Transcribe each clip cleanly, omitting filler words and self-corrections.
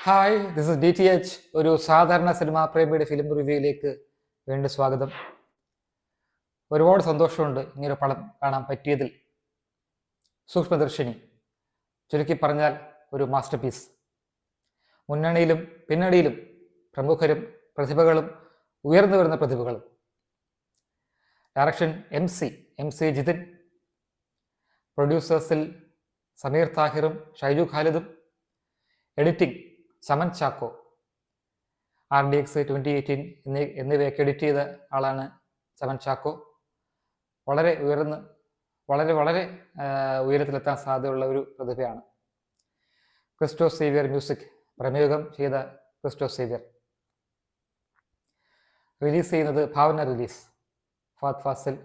Hi, this is DTH. ഒരു സാധാരണ cinema പ്രേമിയുടെ film റിവ്യൂയിലേക്ക് വീണ്ടും സ്വാഗതം. ഒരുപാട് സന്തോഷമുണ്ട് ഇങ്ങനെ പടം കാണാൻ പറ്റിയതിൽ. സൂക്ഷ്മദർശിനി, ചുരുക്കി പറഞ്ഞാൽ ഒരു മാസ്റ്റർ പീസ്. മുന്നണിയിലും പിന്നണിയിലും പ്രമുഖരും പ്രതിഭകളും ഉയർന്നു വരുന്ന പ്രതിഭകളും. Direction M C Jithin. പ്രൊഡ്യൂസേഴ്സിൽ സമീർ താഹിറും ഷൈജു ഖാലിദും. എഡിറ്റിംഗ് ചമൻ ചാക്കോ. RDX 2018 എന്നിവയൊക്കെ എഡിറ്റ് ചെയ്ത ആളാണ് ചമൻ ചാക്കോ. വളരെ വളരെ ഉയരത്തിലെത്താൻ സാധ്യതയുള്ള ഒരു പ്രതിഭയാണ്. ക്രിസ്റ്റോ സേവ്യർ മ്യൂസിക്, പ്രമേയം ചെയ്ത ക്രിസ്റ്റോ സേവ്യർ. റിലീസ് ചെയ്യുന്നത് ഭാവന റിലീസ്. ഫാത് ഫാസിൽ,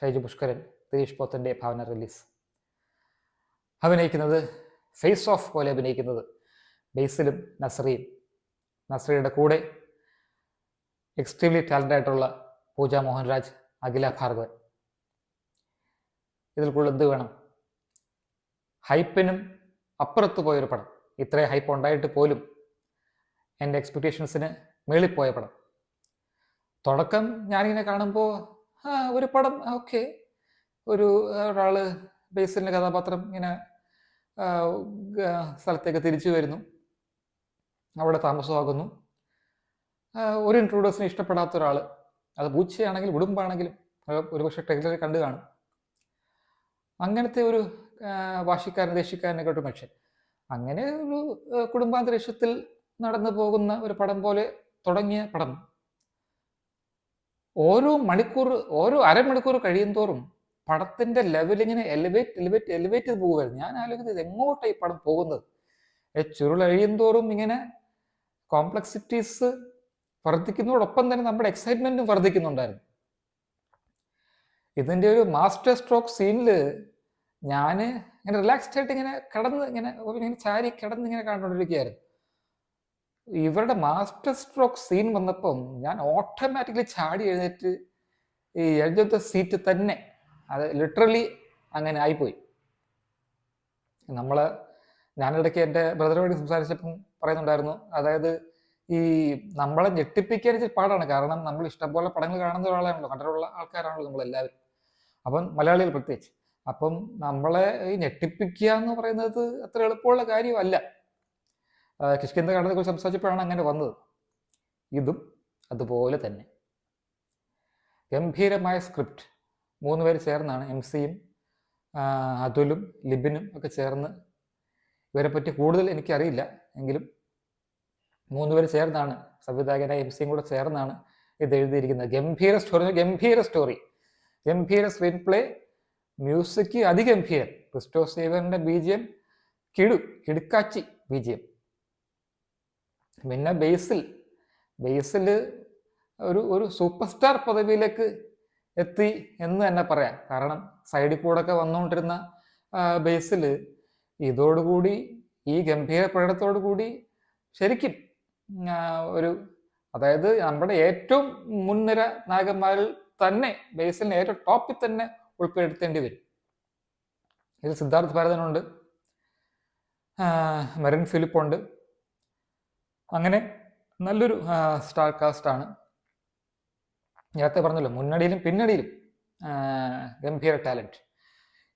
ഷൈജു പുഷ്കരൻ, ദിനേഷ് പോത്തൻ്റെ ഭാവന റിലീസ്. അഭിനയിക്കുന്നത് ഫേസ് ഓഫ് പോലെ അഭിനയിക്കുന്നത് ബേസിലും നസ്രിയും. നസ്രിയുടെ കൂടെ എക്സ്ട്രീംലി ടാലൻ്റ് ആയിട്ടുള്ള പൂജ മോഹൻരാജ്, അഖില ഭാർഗവൻ. ഇതിൽ കൂടുതൽ എന്ത് വേണം? ഹൈപ്പിനും അപ്പുറത്ത് പോയൊരു പടം. ഇത്രയും ഹൈപ്പ് ഉണ്ടായിട്ട് പോലും എൻ്റെ എക്സ്പെക്റ്റേഷൻസിന് മേളിപ്പോയ പടം. തുടക്കം ഞാനിങ്ങനെ കാണുമ്പോൾ ഒരു പടം ഓക്കെ, ഒരാൾ ബേസിലിൻ്റെ കഥാപാത്രം ഇങ്ങനെ സ്ഥലത്തേക്ക് തിരിച്ചു വരുന്നു, അവിടെ താമസമാകുന്നു. ഒരു ഇൻട്രൂഡേഴ്സിനെ ഇഷ്ടപ്പെടാത്ത ഒരാൾ, അത് പൂച്ചയാണെങ്കിലും കുടുംബമാണെങ്കിലും ഒരുപക്ഷെ ട്രെയിലറിൽ കണ്ടു കാണും. അങ്ങനത്തെ ഒരു വാശിക്കാരൻ ദേശിക്കാരനൊക്കെ ഒരു മനുഷ്യൻ. അങ്ങനെ ഒരു കുടുംബാന്തരീക്ഷത്തിൽ നടന്നു പോകുന്ന ഒരു പടം പോലെ തുടങ്ങിയ പടം ഓരോ അരമണിക്കൂർ കഴിയും തോറും പടത്തിന്റെ ലെവലിങ്ങനെ എലിവേറ്റ് ചെയ്ത് പോകുമായിരുന്നു. ഞാൻ ആലോചിക്കുന്നത് എങ്ങോട്ടാണ് ഈ പടം പോകുന്നത്? ചുരുളഴിയും തോറും ഇങ്ങനെ കോംപ്ലക്സിറ്റീസ് വർദ്ധിക്കുന്നതോടൊപ്പം തന്നെ നമ്മുടെ എക്സൈറ്റ്മെന്റും വർദ്ധിക്കുന്നുണ്ടായിരുന്നു. ഇതിൻ്റെ ഒരു മാസ്റ്റർ സ്ട്രോക്ക് സീനിൽ ഞാൻ ഇങ്ങനെ റിലാക്സ്ഡ് ആയിട്ട് ഇങ്ങനെ ചാരി കിടന്ന് ഇങ്ങനെ കണ്ടുകൊണ്ടിരിക്കുകയായിരുന്നു. ഇവരുടെ മാസ്റ്റർ സ്ട്രോക്ക് സീൻ വന്നപ്പം ഞാൻ ഓട്ടോമാറ്റിക്കലി ചാടി എഴുന്നേറ്റ് ഈ എഴുന്നത്തെ സീറ്റ് തന്നെ, അത് ലിറ്ററലി അങ്ങനെ ആയിപ്പോയി. ഞാനിടയ്ക്ക് എൻ്റെ ബ്രദറുമായിട്ട് സംസാരിച്ചപ്പം പറയുന്നുണ്ടായിരുന്നു, അതായത് ഈ നമ്മളെ ഞെട്ടിപ്പിക്കാൻ ഇച്ചിരി പാടാണ്. കാരണം നമ്മൾ ഇഷ്ടംപോലെ പടങ്ങൾ കാണുന്ന ഒരാളാണല്ലോ, കണ്ടിട്ടുള്ള ആൾക്കാരാണല്ലോ നമ്മളെല്ലാവരും, അപ്പം മലയാളികൾ പ്രത്യേകിച്ച്. അപ്പം നമ്മളെ ഈ ഞെട്ടിപ്പിക്കുക എന്ന് പറയുന്നത് അത്ര എളുപ്പമുള്ള കാര്യമല്ല. കിഷ്കിന്ധ കണ്ടതിനെ കുറിച്ച് സംസാരിച്ചപ്പോഴാണ് അങ്ങനെ വന്നത്. ഇതും അതുപോലെ തന്നെ ഗംഭീരമായ സ്ക്രിപ്റ്റ്. 3 പേര് ചേർന്നാണ്, MCയും അതുലും ലിബിനും ഒക്കെ ചേർന്ന്. ഇവരെ പറ്റി കൂടുതൽ എനിക്കറിയില്ല എങ്കിലും 3 പേര് ചേർന്നാണ്, സംവിധായകനായ MCയും കൂടെ ചേർന്നാണ് ഇത് എഴുതിയിരിക്കുന്നത്. ഗംഭീര സ്റ്റോറി, ഗംഭീര സ്ക്രീൻ പ്ലേ, മ്യൂസിക് അതിഗംഭീരം. ക്രിസ്റ്റോ സേവ്യറിന്റെ BGM കിടുക്കാച്ചി BGM. പിന്നെ ബേസിൽ ഒരു സൂപ്പർ സ്റ്റാർ പദവിയിലേക്ക് എത്തി എന്ന് തന്നെ പറയാം. കാരണം സൈഡിൽ കൂടെ ഒക്കെ വന്നുകൊണ്ടിരുന്ന ബേസിൽ ഇതോടുകൂടി, ഈ ഗംഭീര പ്രകടനത്തോടു കൂടി ശരിക്കും അതായത് നമ്മുടെ ഏറ്റവും മുൻനിര നായകന്മാരിൽ തന്നെ ബേസിലിനെ ഏറ്റവും ടോപ്പിൽ തന്നെ ഉൾപ്പെടുത്തേണ്ടി വരും. ഇതിൽ സിദ്ധാർത്ഥ് ഭരതനുണ്ട്, മെറിൻ ഫിലിപ്പുണ്ട്. അങ്ങനെ നല്ലൊരു സ്റ്റാർ കാസ്റ്റാണ്. നേരത്തെ പറഞ്ഞല്ലോ, മുന്നണിയിലും പിന്നണിയിലും ഗംഭീര ടാലൻറ്റ്.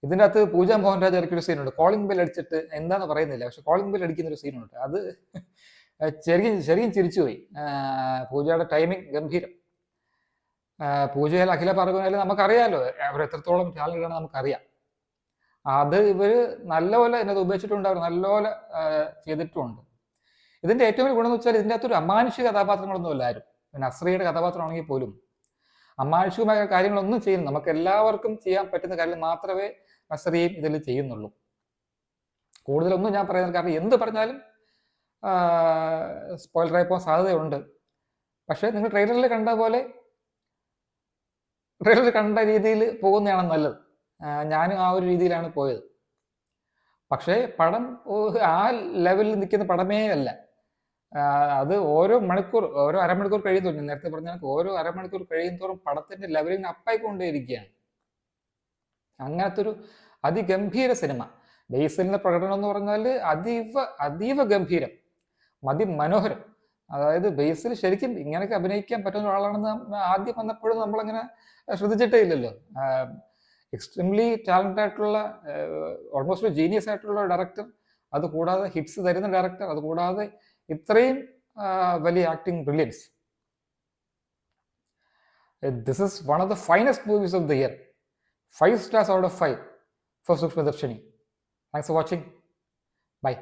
ഇതിൻ്റെ അകത്ത് പൂജ മോഹൻരാജ് ഇറക്കിയൊരു സീനുണ്ട്. കോളിംഗ് ബെൽ അടിച്ചിട്ട് എന്താണെന്ന് പറയുന്നില്ല, പക്ഷെ കോളിംഗ് ബെൽ അടിക്കുന്നൊരു സീനുണ്ട്. അത് ശരിക്കും ചിരിച്ചുപോയി. പൂജയുടെ ടൈമിങ് ഗംഭീരം. പൂജയിൽ അഖില ഭാർഗവനായാലും നമുക്കറിയാമല്ലോ അവർ എത്രത്തോളം ടാലൻ്റാണ് നമുക്കറിയാം. അത് ഇവർ നല്ലപോലെ എന്നത് ഉപയോഗിച്ചിട്ടുണ്ട്, അവർ നല്ലപോലെ ചെയ്തിട്ടുമുണ്ട്. ഇതിൻ്റെ ഏറ്റവും വലിയ ഗുണമെന്ന് വെച്ചാൽ ഇതിൻ്റെ അകത്തൊരു അമാനുഷിക കഥാപാത്രങ്ങളൊന്നും ഇല്ലായിരുന്നു. പിന്നെ നസ്രിയുടെ കഥാപാത്രമാണെങ്കിൽ പോലും അമാനുഷികമായ കാര്യങ്ങളൊന്നും ചെയ്യുന്നു. നമുക്ക് എല്ലാവർക്കും ചെയ്യാൻ പറ്റുന്ന കാര്യം മാത്രമേ നസ്രിയും ഇതിൽ ചെയ്യുന്നുള്ളൂ. കൂടുതലൊന്നും ഞാൻ പറയുന്നത്, കാരണം എന്ത് പറഞ്ഞാലും സ്പോയിലറായി പോകാൻ സാധ്യതയുണ്ട്. പക്ഷേ നിങ്ങൾ ട്രെയിലറിൽ കണ്ട രീതിയിൽ പോകുന്നതാണ് നല്ലത്. ഞാനും ആ ഒരു രീതിയിലാണ് പോയത്. പക്ഷേ പടം ആ ലെവലിൽ നിൽക്കുന്ന പടമേ അല്ല. അത് ഓരോ അരമണിക്കൂർ കഴിയുന്നു. നേരത്തെ പറഞ്ഞ ഓരോ അരമണിക്കൂർ കഴിയുന്നതോറും പടത്തിന്റെ ലെവലിന് അപ്പായിക്കൊണ്ടേയിരിക്കുകയാണ്. അങ്ങനത്തെ ഒരു അതിഗംഭീര സിനിമ. ബേസിലിന്റെ പ്രകടനം എന്ന് പറഞ്ഞാൽ അതീവ ഗംഭീരം. അതിമനോഹരം. അതായത് ബേസിൽ ശരിക്കും ഇങ്ങനെയൊക്കെ അഭിനയിക്കാൻ പറ്റുന്ന ഒരാളാണെന്ന് ആദ്യം വന്നപ്പോഴും നമ്മളങ്ങനെ ശ്രദ്ധിച്ചിട്ടേ ഇല്ലല്ലോ. എക്സ്ട്രീംലി ടാലൻ്റ് ആയിട്ടുള്ള, ഓൾമോസ്റ്റ് ജീനിയസ് ആയിട്ടുള്ള ഡയറക്ടർ, അതുകൂടാതെ ഹിറ്റ്സ് തരുന്ന ഡയറക്ടർ, അതുകൂടാതെ ഇത്രയും വലിയ acting brilliance. This is one of the finest movies of the year. 5 stars out of 5 for Sukshma Darshini. Thanks for watching. Bye.